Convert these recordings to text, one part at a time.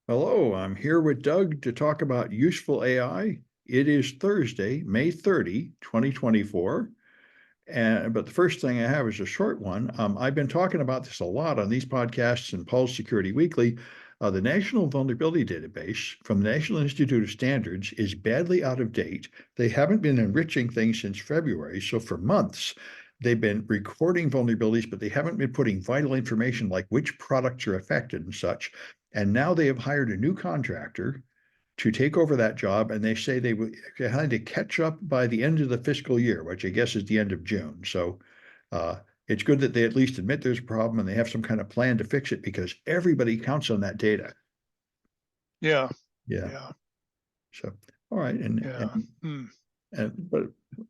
Hello, I'm here with Doug to talk about useful AI. It is Thursday, May 30, 2024. But the first thing I have is a short one. I've been talking about this a lot on these podcasts and Pulse Security Weekly. The National Vulnerability Database from the National Institute of Standards is badly out of date. They haven't been enriching things since February. So for months, they've been recording vulnerabilities, but they haven't been putting vital information like which products are affected and such. And now they have hired a new contractor to take over that job, and they say they will had to catch up by the end of the fiscal year, which I guess is the end of June. So it's good that they at least admit there's a problem and they have some kind of plan to fix it because everybody counts on that data. Yeah, Yeah. yeah, So all right, and yeah. and, and but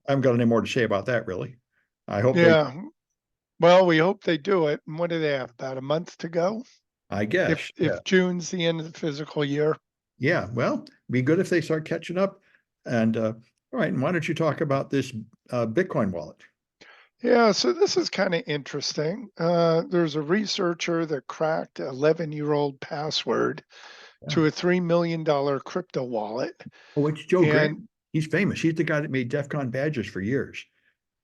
I haven't got any more to say about that really. I hope they. Yeah. Well, we hope they do it. And what do they have? About a month to go? I If guess. Yeah. if June's the end of the physical year. Yeah. Well, be good if they start catching up. And all right. And why don't you talk about this Bitcoin wallet? Yeah, so this is kind of interesting. There's a researcher that cracked an 11-year-old password Yeah. to a $3 million crypto wallet. Oh, it's Joe Grant. And He's famous. He's the guy that made DEF CON badges for years.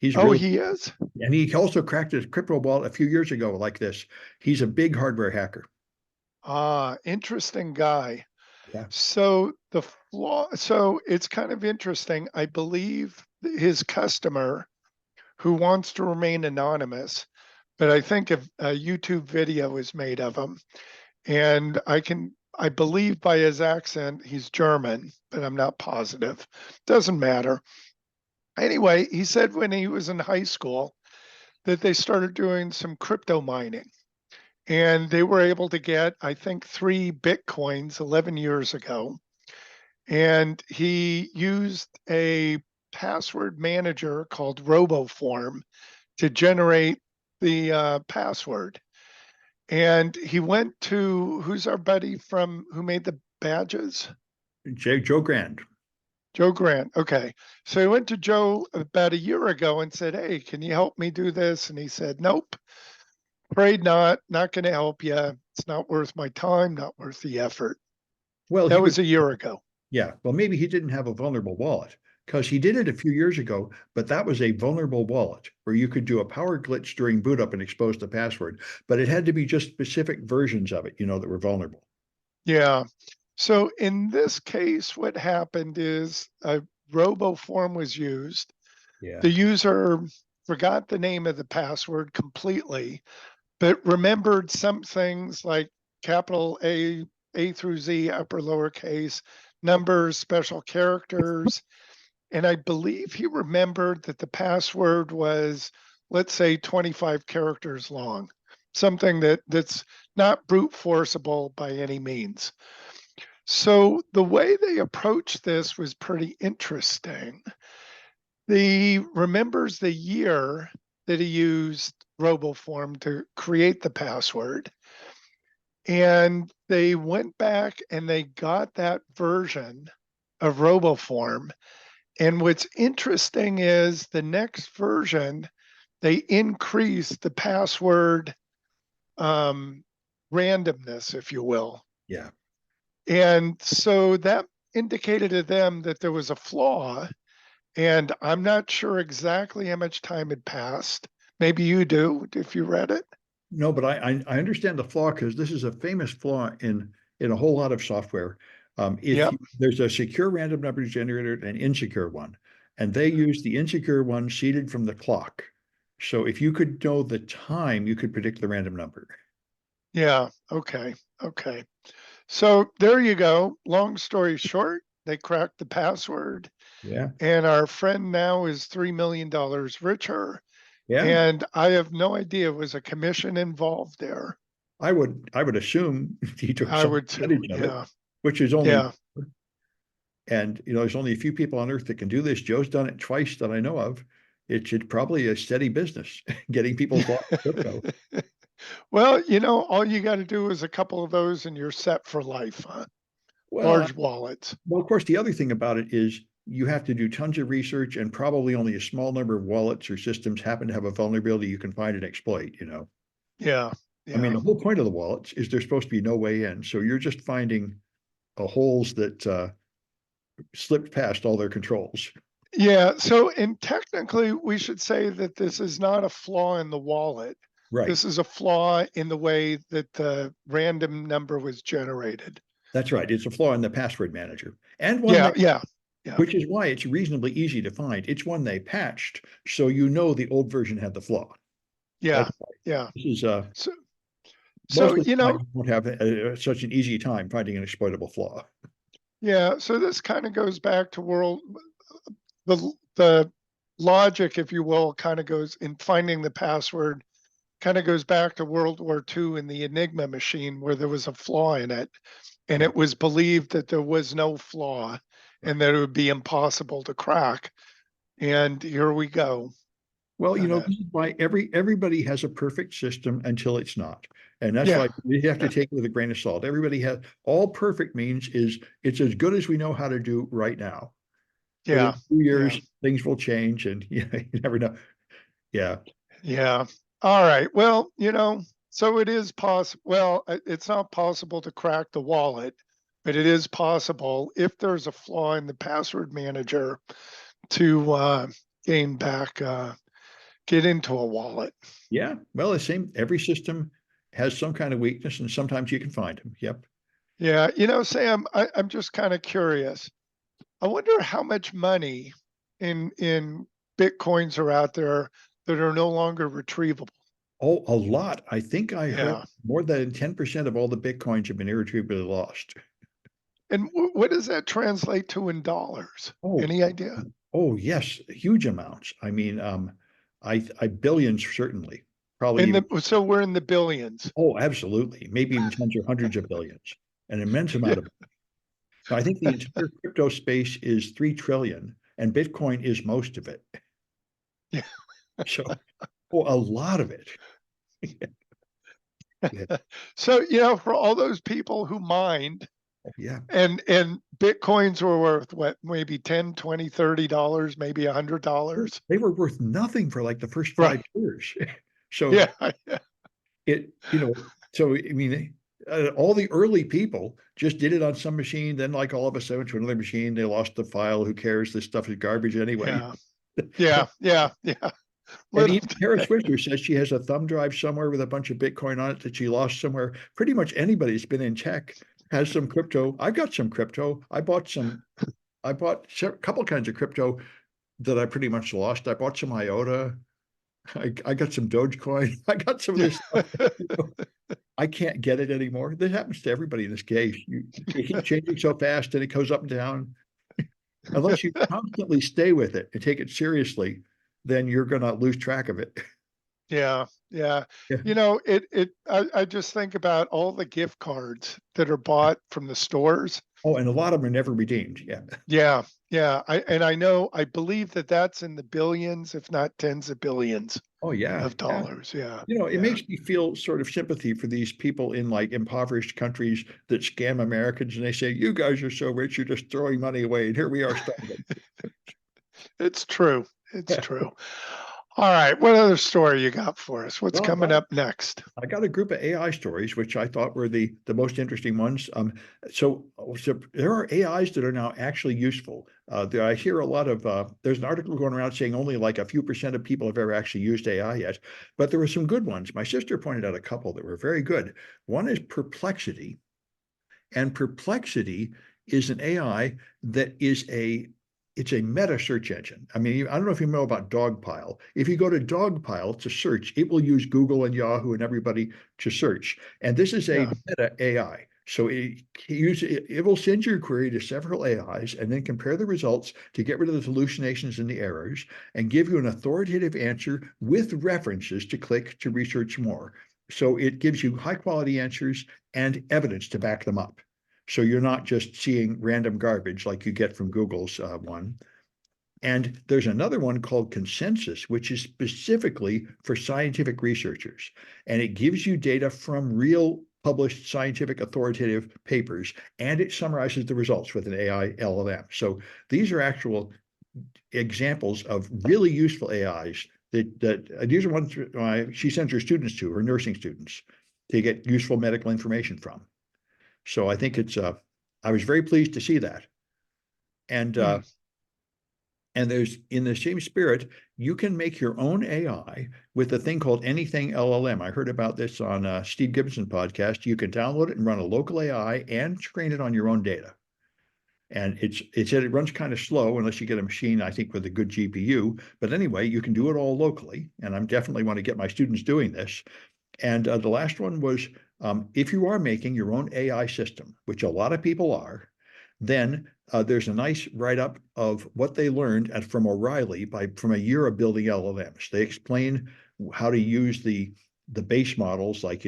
He's oh, really, he is? and he also cracked his crypto wallet a few years ago like this. He's a big hardware hacker. Interesting guy. Yeah. So it's kind of interesting. I believe his customer who wants to remain anonymous, but I think a YouTube video is made of him. And I believe by his accent, he's German, but I'm not positive. Doesn't matter. Anyway, he said when he was in high school that they started doing some crypto mining and they were able to get, I think, 3 Bitcoins 11 years ago. And he used a password manager called RoboForm to generate the password. And he went to who's our buddy from who made the badges? Joe Grant. Joe Grant. Okay. So he went to Joe about a year ago and said, "Hey, can you help me do this?" And he said, "Nope, afraid not going to help you. It's not worth my time, not worth the effort." Well, he That was, was a year ago. yeah. Well, maybe he didn't have a vulnerable wallet because he did it a few years ago, but that was a vulnerable wallet where you could do a power glitch during boot up and expose the password, but it had to be just specific versions of it, that were vulnerable. Yeah. So in this case, what happened is a RoboForm was used. Yeah. The user forgot the name of the password completely, but remembered some things like capital A through Z, upper lowercase, numbers, special characters. And I believe he remembered that the password was, let's say, 25 characters long, something that's not brute forceable by any means. So the way they approached this was pretty interesting. He remembers the year that he used RoboForm to create the password. And they went back and they got that version of RoboForm. And what's interesting is the next version, they increased the password randomness, if you will. Yeah. And so that indicated to them that there was a flaw. And I'm not sure exactly how much time had passed. Maybe you do if you read it. No, but I understand the flaw because this is a famous flaw in a whole lot of software. If Yep. you, there's a secure random number generator and an insecure one, and they use the insecure one seeded from the clock. So if you could know the time, you could predict the random number. Yeah. Okay. Okay. So there you go. Long story short, they cracked the password, Yeah. and our friend now is $3 million richer. Yeah. And I have no idea was a commission involved there. I would assume he took I some would too. percentage of it, Yeah. which is only, Yeah. and there's only a few people on earth that can do this. Joe's done it twice that I know of. It should probably a steady business getting people's crypto. Well, all you got to do is a couple of those and you're set for life, huh? Well, Large wallets. well, of course, the other thing about it is you have to do tons of research, and probably only a small number of wallets or systems happen to have a vulnerability you can find and exploit. Yeah. I mean, yeah. the whole point of the wallets is there's supposed to be no way in. So you're just finding holes that slipped past all their controls. Yeah, so and technically we should say that this is not a flaw in the wallet. Right. This is a flaw in the way that the random number was generated. That's right. It's a flaw in the password manager. And one Yeah, that, yeah, yeah, which is why it's reasonably easy to find. It's one they patched. So you know the old version had the flaw. yeah, That's why. yeah. This is So, most so of the you time know, you won't have such an easy time finding an exploitable flaw. yeah. So this kind of goes back to the logic, if you will, kind of goes in finding the password. Kind of goes back to World War II and the Enigma machine, where there was a flaw in it, and Right. it was believed that there was no flaw, Right. and that it would be impossible to crack. And here we go. Well, Kind of, this is why everybody has a perfect system until it's not. And that's yeah, why we have to yeah, take it with a grain of salt. Everybody has all perfect means is it's as good as we know how to do right now. But in yeah, 2 years, yeah, things will change and you never know. Yeah. yeah. All right. Well, so it is possible. Well, it's not possible to crack the wallet, but it is possible if there's a flaw in the password manager to gain back, get into a wallet. Yeah. Well, the same, every system has some kind of weakness and sometimes you can find them. Yep. Yeah, Sam, I'm just kind of curious. I wonder how much money in Bitcoins are out there that are no longer retrievable. Oh, a lot. I think I heard Yeah. more than 10% of all the Bitcoins have been irretrievably lost. And what does that translate to in dollars? Oh, Any idea? oh yes, huge amounts. I mean, I billions certainly, probably In even, the so we're in the billions. oh, absolutely, maybe even tens or hundreds of billions, an immense Yeah. amount of. Now, I think the entire crypto space is 3 trillion, and Bitcoin is most of it. Yeah. So, oh, a lot of it. Yeah, So, for all those people who mined yeah. and Bitcoins were worth what, maybe 10, 20, $30, maybe $100. They were worth nothing for like the first Right. 5 years. So Yeah. Yeah. it, so I mean, all the early people just did it on some machine. Then, like all of a sudden, to another machine, they lost the file. Who cares? This stuff is garbage anyway. Yeah. Yeah. Yeah. Yeah. And Little even Tara Swifter says she has a thumb drive somewhere with a bunch of Bitcoin on it that she lost somewhere. Pretty much anybody that's been in tech has some crypto. I've got some crypto. I bought some. I bought a couple kinds of crypto that I pretty much lost. I bought some IOTA. I got some Dogecoin. I got some of Yeah. this stuff. I can't get it anymore. This happens to everybody in this case. You keep changing so fast and it goes up and down. Unless you constantly stay with it and take it seriously, then you're going to lose track of it. Yeah. Yeah. Yeah. I just think about all the gift cards that are bought from the stores. Oh, and a lot of them are never redeemed. Yeah. Yeah. Yeah. I believe that that's in the billions, if not tens of billions Oh, yeah. of Yeah. dollars. Yeah. It Yeah. makes me feel sort of sympathy for these people in like impoverished countries that scam Americans and they say, you guys are so rich, you're just throwing money away. And here we are starving. It's true. It's Yeah. true. All right. What other story you got for us? What's Well, coming up next? I got a group of AI stories, which I thought were the most interesting ones. So there are AIs that are now actually useful. I hear a lot of, there's an article going around saying only like a few percent of people have ever actually used AI yet, but there were some good ones. My sister pointed out a couple that were very good. One is Perplexity, and Perplexity is an AI that it's a meta search engine. I mean, I don't know if you know about Dogpile. If you go to Dogpile to search, it will use Google and Yahoo and everybody to search. And this is a Yeah. meta AI. So it will send your query to several AIs and then compare the results to get rid of the hallucinations and the errors and give you an authoritative answer with references to click to research more. So it gives you high quality answers and evidence to back them up. So you're not just seeing random garbage like you get from Google's one. And there's another one called Consensus, which is specifically for scientific researchers. And it gives you data from real published scientific authoritative papers, and it summarizes the results with an AI LLM. So these are actual examples of really useful AIs that these are ones she sends her students to, her nursing students. to get useful medical information from. So I think I was very pleased to see that. And Hmm. there's, in the same spirit, you can make your own AI with a thing called Anything LLM. I heard about this on Steve Gibson podcast. You can download it and run a local AI and train it on your own data. And it said it runs kind of slow unless you get a machine, I think, with a good GPU. But anyway, you can do it all locally. And I'm definitely want to get my students doing this. And the last one was, if you are making your own AI system, which a lot of people are, then there's a nice write-up of what they learned from O'Reilly from a year of building LLMs. They explain how to use the base models like,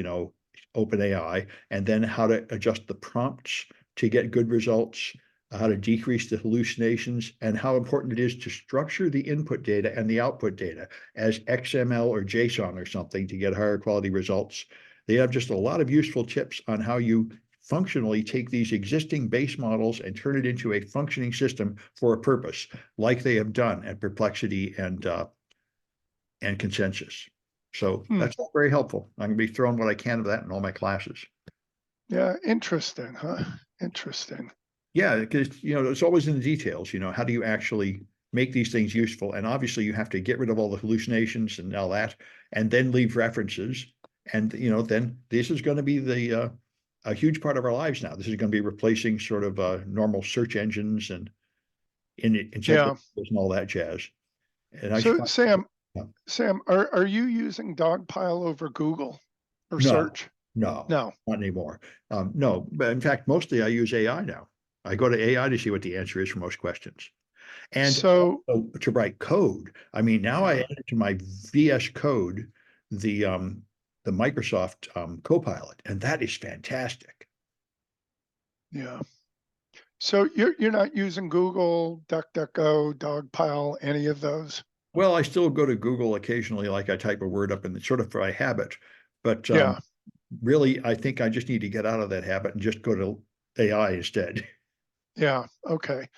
OpenAI, and then how to adjust the prompts to get good results, how to decrease the hallucinations, and how important it is to structure the input data and the output data as XML or JSON or something to get higher quality results. They have just a lot of useful tips on how you functionally take these existing base models and turn it into a functioning system for a purpose, like they have done at Perplexity and Consensus. So Hmm. that's all very helpful. I'm going to be throwing what I can of that in all my classes. Yeah, interesting, huh? Interesting. Yeah, because it's always in the details. How do you actually make these things useful? And obviously, you have to get rid of all the hallucinations and all that, and then leave references. And then this is going to be a huge part of our lives now. This is going to be replacing sort of normal search engines and in Yeah. and all that jazz. And I So find, Sam, are you using Dogpile over Google or no, search? no, No. not anymore. No, but in fact, mostly I use AI now. I go to AI to see what the answer is for most questions. And So also to write code. I mean, now I yeah, added to my VS Code the Microsoft Copilot, and that is fantastic. yeah. So you're not using Google, DuckDuckGo, Dogpile, any of those? Well, I still go to Google occasionally, like I type a word up in the sort of by habit, but Yeah, really, I think I just need to get out of that habit and just go to AI instead. yeah, okay.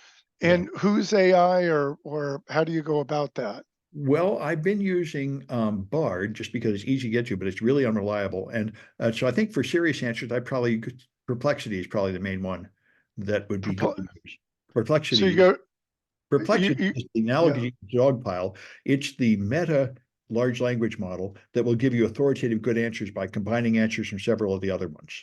Yeah. And whose AI or how do you go about that? Well, I've been using Bard just because it's easy to get to, but it's really unreliable. And so I think for serious answers, Perplexity is probably the main one that would be good to Perpl- use. So you Perplexity, go, Perplexity you is the yeah, analogy to Dogpile. It's the meta large language model that will give you authoritative good answers by combining answers from several of the other ones.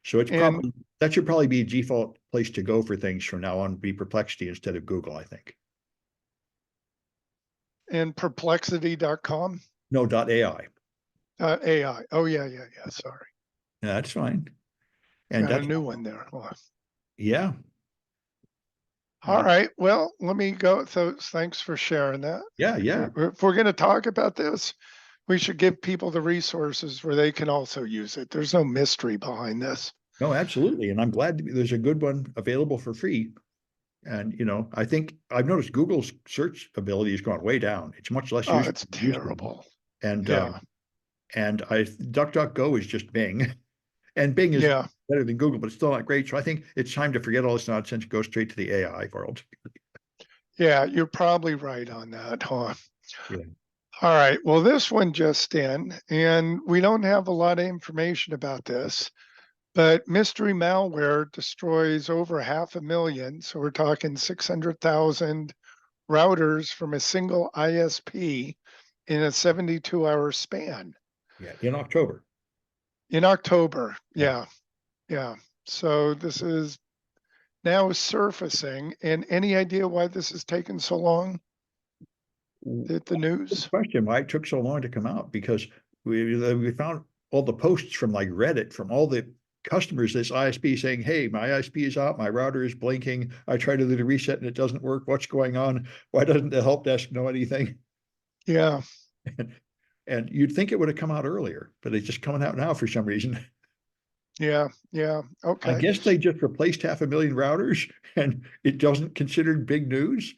So and that should probably be a default place to go for things from now on, be Perplexity instead of Google, I think. and perplexity.com No, .ai. AI. Oh yeah. Sorry. Yeah, that's fine. And Got a that's, new one there. Hold on. yeah. All Uh, right. Well, let me go. So thanks for sharing that. yeah, yeah. If we're going to talk about this, we should give people the resources where they can also use it. There's no mystery behind this. No, absolutely. And I'm glad there's a good one available for free. And, I think I've noticed Google's search ability has gone way down. It's much less Oh, useful it's than it used to be. terrible. And, Yeah. DuckDuckGo is just Bing. And Bing is Yeah. better than Google, but it's still not great. So I think it's time to forget all this nonsense, go straight to the AI world. Yeah. You're probably right on that, huh? Yeah. All right. Well, this one just in, and we don't have a lot of information about this, but mystery malware destroys over 500,000. So we're talking 600,000 routers from a single ISP in a 72-hour span Yeah. In October. in October. Yeah. Yeah. So this is now surfacing. And any idea why this has taken so long to hit the Good news? question. Why it took so long to come out? Because we found all the posts from like Reddit from all the customers, this ISP saying, "Hey, my ISP is out, my router is blinking. I tried to do the reset and it doesn't work. What's going on? Why doesn't the help desk know anything?" Yeah. And you'd think it would have come out earlier, but it's just coming out now for some reason. Yeah. I Okay. guess they just replaced 500,000 routers and it doesn't considered big news.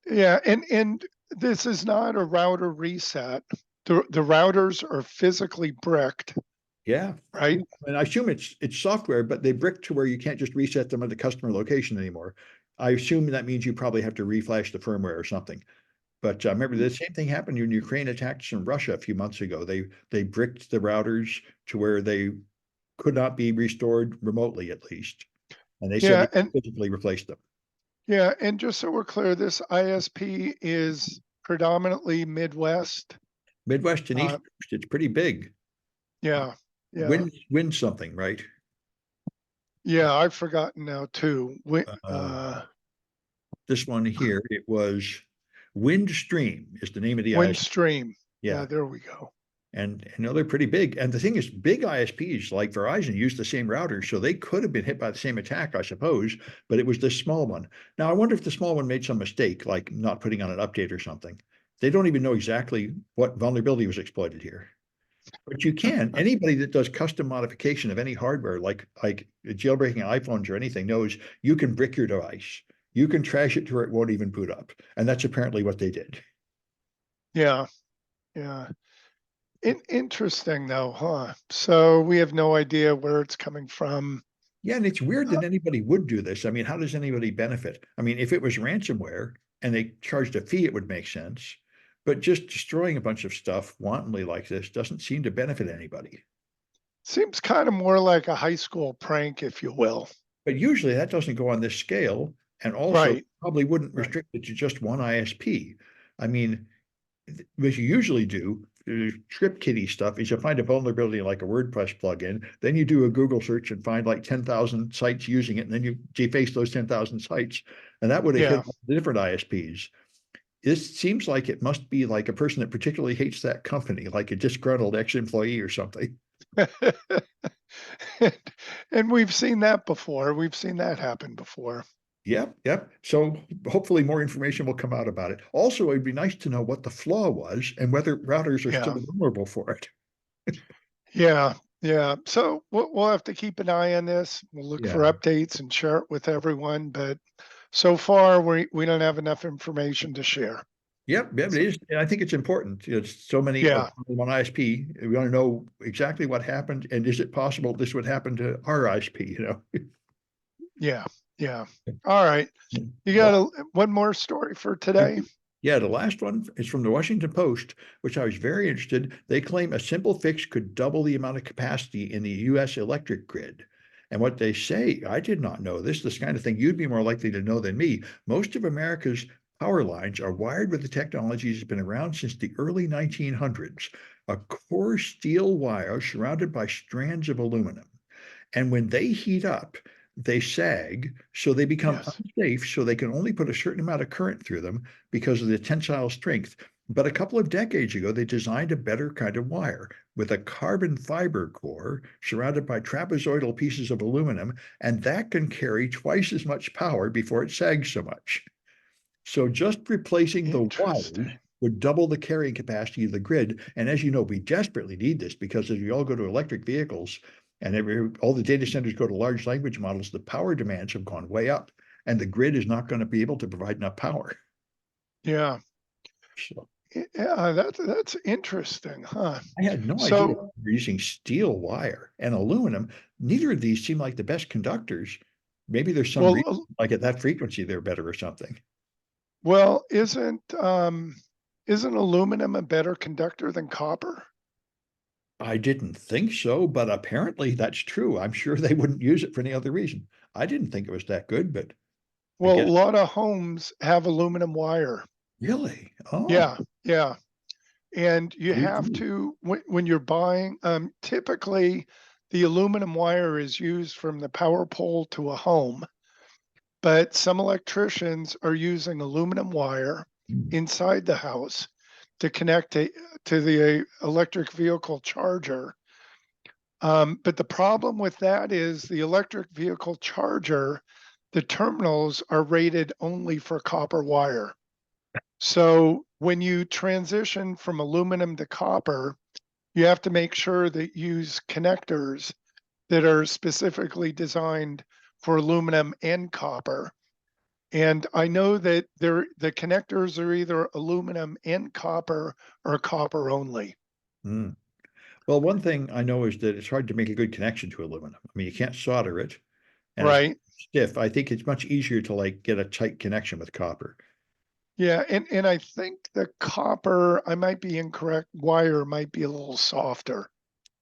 Yeah. And this is not a router reset. The routers are physically bricked, Yeah. right? And I assume it's software, but they brick to where you can't just reset them at the customer location anymore. I assume that means you probably have to reflash the firmware or something. But remember, the same thing happened when Ukraine attacked some Russia a few months ago. They bricked the routers to where they could not be restored remotely, at least, and they said Yeah, they and physically replaced them. yeah, and just so we're clear, this ISP is predominantly Midwest. Midwest and East Uh, Coast, it's pretty big. yeah, yeah, Win something, right? yeah. I've forgotten now too. Uh, this one here, it was Windstream is the name of the ISP. Windstream. Yeah, Yeah. there we go. And they're pretty big. And the thing is, big ISPs like Verizon use the same router, so they could have been hit by the same attack, I suppose, but it was this small one. Now, I wonder if the small one made some mistake, like not putting on an update or something. They don't even know exactly what vulnerability was exploited here. But you can. Anybody that does custom modification of any hardware, like jailbreaking iPhones or anything, knows you can brick your device. You can trash it to where it won't even boot up. And that's apparently what they did. Yeah, yeah. Interesting though, huh? So we have no idea where it's coming from. Yeah, and it's weird Uh, that anybody would do this. I mean, how does anybody benefit? I mean, if it was ransomware and they charged a fee, it would make sense. But just destroying a bunch of stuff wantonly like this doesn't seem to benefit anybody. Seems kind of more like a high school prank, if you will. But usually that doesn't go on this scale, and also Right, probably wouldn't right. restrict it to just one ISP. I mean, what you usually do, script kiddie stuff, is you find a vulnerability like a WordPress plugin, then you do a Google search and find like 10,000 sites using it, and then you deface those 10,000 sites. And that would have hit Yeah. the different ISPs. This seems like it must be like a person that particularly hates that company, like a disgruntled ex-employee or something. And we've seen that before. We've seen that happen before. Yep, yep. So hopefully more information will come out about it. Also, it'd be nice to know what the flaw was and whether routers are still Yeah. vulnerable for it. Yeah. Yeah. So we'll have to keep an eye on this. We'll look for Yeah. updates and share it with everyone. But so far, we don't have enough information to share. Yep, yep, it So, is. And I think it's important. It's so many of yeah. one ISP. We want to know exactly what happened and is it possible this would happen to our ISP? Yeah. Yeah. All right. You The got one more story for today? Yeah, the last one is from the Washington Post, which I was very interested. They claim a simple fix could double the amount of capacity in the US electric grid. And what they say, I did not know this kind of thing you'd be more likely to know than me. Most of America's power lines are wired with the technology that's been around since the early 1900s, a core steel wire surrounded by strands of aluminum. And when they heat up, they sag, so they become Yes. unsafe, so they can only put a certain amount of current through them because of the tensile strength. But a couple of decades ago, they designed a better kind of wire with a carbon fiber core surrounded by trapezoidal pieces of aluminum, and that can carry twice as much power before it sags so much. So just replacing the wires Interesting. would double the carrying capacity of the grid. And as you know, we desperately need this because as we all go to electric vehicles and all the data centers go to large language models, the power demands have gone way up, and the grid is not going to be able to provide enough power. Yeah. So Yeah. That's interesting, huh? I had no idea So, we're using steel wire and aluminum. Neither of these seem like the best conductors. Maybe there's some reason, well, like at that frequency, they're better or something. well, isn't aluminum a better conductor than copper? I didn't think so, but apparently that's true. I'm sure they wouldn't use it for any other reason. I didn't think it was that good, but I Well, a guess lot of homes have aluminum wire. really. Oh, Yeah, yeah. And you news to have me. to when you're buying, typically the aluminum wire is used from the power pole to a home, but some electricians are using aluminum wire Mm. inside the house to connect to the electric vehicle charger. But the problem with that is the electric vehicle charger, the terminals are rated only for copper wire. So when you transition from aluminum to copper, you have to make sure that you use connectors that are specifically designed for aluminum and copper. And I know that the connectors are either aluminum and copper or copper only. Mm. Well, one thing I know is that it's hard to make a good connection to aluminum. I mean, you can't solder it, and it's Right. stiff. I think it's much easier to like get a tight connection with copper. Yeah, and I think the copper, I might be incorrect, wire might be a little softer.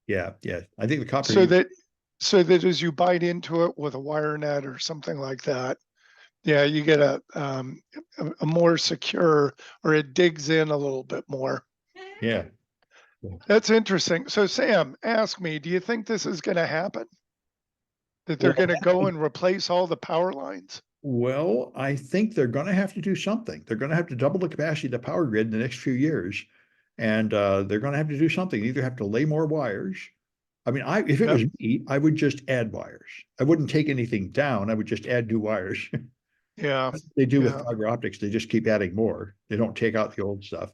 Yeah, yeah. I think the copper, So that so that as you bite into it with a wire net or something like that, yeah, you get a more secure, or it digs in a little bit more. yeah. That's interesting. So Sam, ask me, do you think this is going to happen? That they're Well, going to go and replace all the power lines? well, I think they're going to have to do something. They're going to have to double the capacity of the power grid in the next few years, and they're going to have to do something. They either have to lay more wires. I mean, if it Yep. was me, I would just add wires. I wouldn't take anything down. I would just add new wires. Yeah. They do with Yeah. fiber optics. They just keep adding more. They don't take out the old stuff.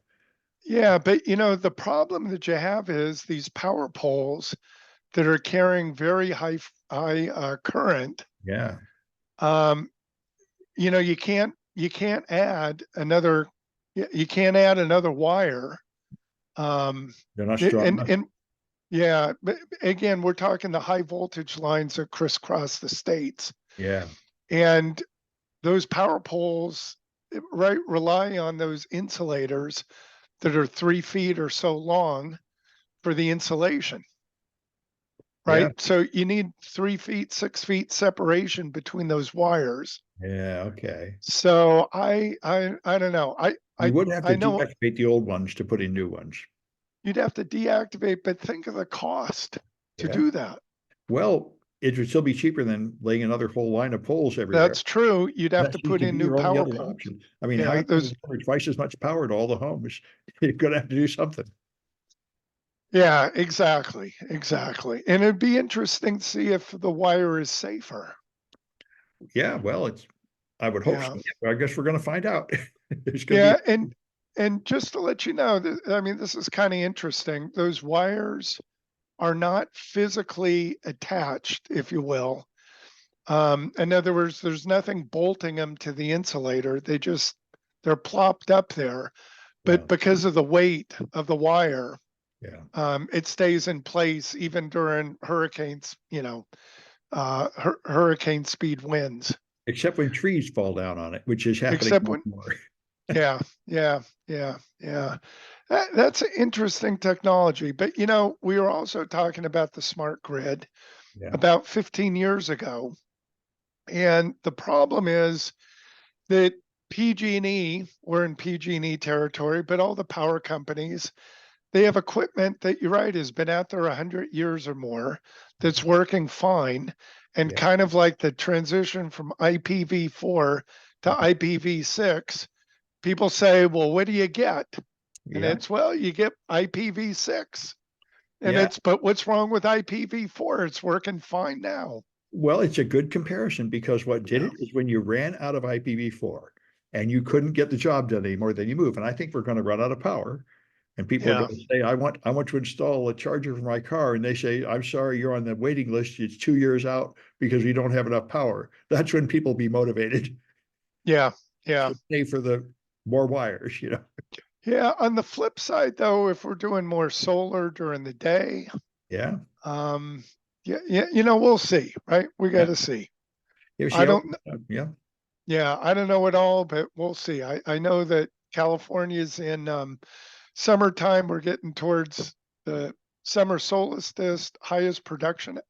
Yeah, but the problem that you have is these power poles that are carrying very high current. Yeah, Um, you can't add another you can't add another wire. Um, they're not strong and enough. and yeah, but again, we're talking the high voltage lines that crisscross the states, Yeah, and those power poles, right, rely on those insulators that are 3 feet or so long for the insulation, yeah, right? So you need 3 feet, 6 feet separation between those wires. yeah. Okay. So I don't know. I You I would have to I know deactivate the old ones to put in new ones. you'd have to deactivate, but think of the cost to Yeah. do that. Well, it would still be cheaper than laying another whole line of poles everywhere. That's true. You'd have That to seems put to in be new your only power other poles. option. I mean, how are Yeah, you going those to deliver twice as much power to all the homes? You're going to have to do something. yeah, exactly. Exactly. And it'd be interesting to see if the wire is safer. Yeah, well, I would hope so. Yeah. I guess we're going to find out. There's going to Yeah, be, and just to let you know, I mean, this is kind of interesting. Those wires are not physically attached, if you will. In other words, there's nothing bolting them to the insulator. They're plopped up there, yeah, but because of the weight of the wire, yeah. it stays in place even during hurricanes, hurricane speed winds. Except when trees fall down on it, which is happening Except more when, and more. yeah, yeah, yeah, yeah. That's an interesting technology. But we were also talking about the smart grid Yeah, about 15 years ago. And the problem is that PG&E, we're in PG&E territory, but all the power companies, they have equipment that, you're right, has been out there 100 years or more, that's working fine. And yeah, kind of like the transition from IPv4 to IPv6, people say, well, what do you get? And yeah, it's, well, you get IPv6. And yeah. but what's wrong with IPv4? It's working fine now. Well, it's a good comparison because what did Yeah. it is when you ran out of IPv4 and you couldn't get the job done anymore, then you move. And I think we're going to run out of power. And people are Yeah. going to say, I want to install a charger for my car. And they say, I'm sorry, you're on the waiting list. It's 2 years out because we don't have enough power. That's when people be motivated Yeah. Yeah. to pay for the more wires. Yeah. On the flip side, though, if we're doing more solar during the day, Yeah. um, yeah, yeah, we'll see, right? We got Yeah. to see. You see I how, don't, yeah. yeah, I don't know it all, but we'll see. I know that California's in summertime. We're getting towards the summer solstice, highest production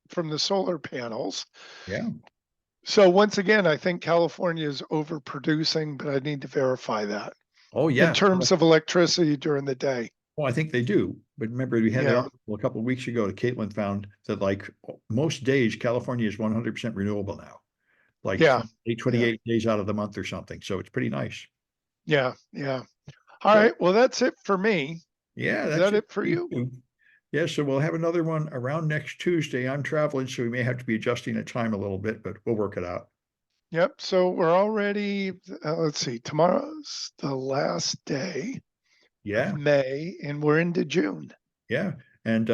from the solar panels. Yeah. So once again, I think California is overproducing, but I need to verify that Oh, in yeah. terms of electricity during the day. Well, I think they do. But remember, we had that Yeah. article a couple of weeks ago that Caitlin found that like most days, California is 100% renewable now, like Yeah. 28, Yeah. 28 days out of the month or something. So it's pretty nice. Yeah. Yeah. All So right. Well, that's it for me. yeah, Is that's that it it for for me you? too. Yeah, so we'll have another one around next Tuesday. I'm traveling, so we may have to be adjusting the time a little bit, but we'll work it out. Yep. So we're already, let's see, tomorrow's the last day of Yeah, May and we're into June. yeah. And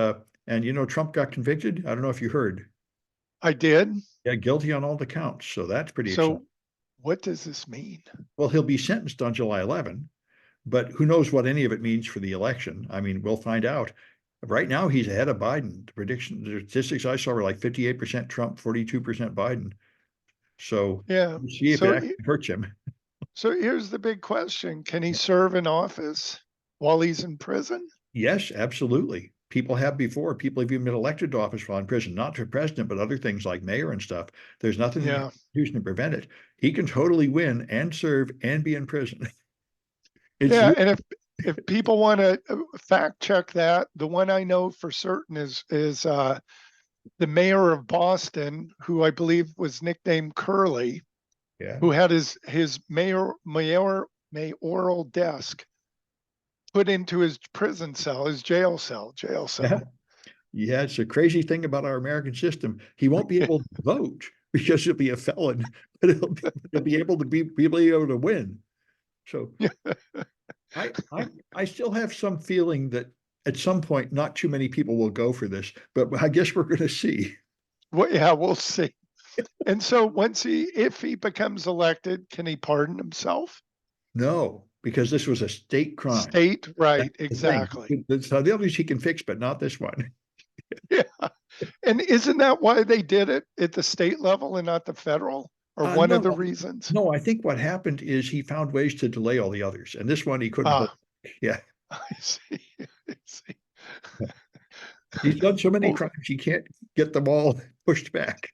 Trump got convicted. I don't know if you heard. I did. Yeah, guilty on all the counts. So that's pretty exciting. So what does this mean? Well, he'll be sentenced on July 11, but who knows what any of it means for the election? I mean, we'll find out. Right now, he's ahead of Biden. The statistics I saw were like 58% Trump, 42% Biden. So Yeah. we'll see if it So actually hurts him. So here's the big question. Can he serve in office while he's in prison? Yes, absolutely. People have before. People have even been elected to office while in prison, not to president, but other things like mayor and stuff. There's nothing in the Yeah. Constitution to prevent it. He can totally win and serve and be in prison. It's Yeah. And if people want to fact check that, the one I know for certain is the mayor of Boston, who I believe was nicknamed Curly, yeah, who had his mayoral desk put into his prison cell, his jail cell. yeah, yeah. It's a crazy thing about our American system. He won't be able to vote because he'll be a felon, but he'll be able to be able to win. So I still have some feeling that at some point, not too many people will go for this, but I guess we're going to see. Well, yeah, we'll see. And so if he becomes elected, can he pardon himself? No, because this was a state crime. State, right, That's the thing. exactly. So the others he can fix, but not this one. Yeah. And isn't that why they did it at the state level and not the federal? Or one of No, the reasons? no, I think what happened is he found ways to delay all the others, and this one he couldn't hold. Ah, Yeah, I see. I see. he's done so many Well, crimes, he can't get them all pushed back.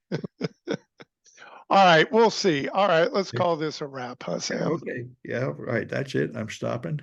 all right, we'll see. All right, let's call this a wrap, huh, Sam? Okay, yeah, right, that's it. I'm stopping.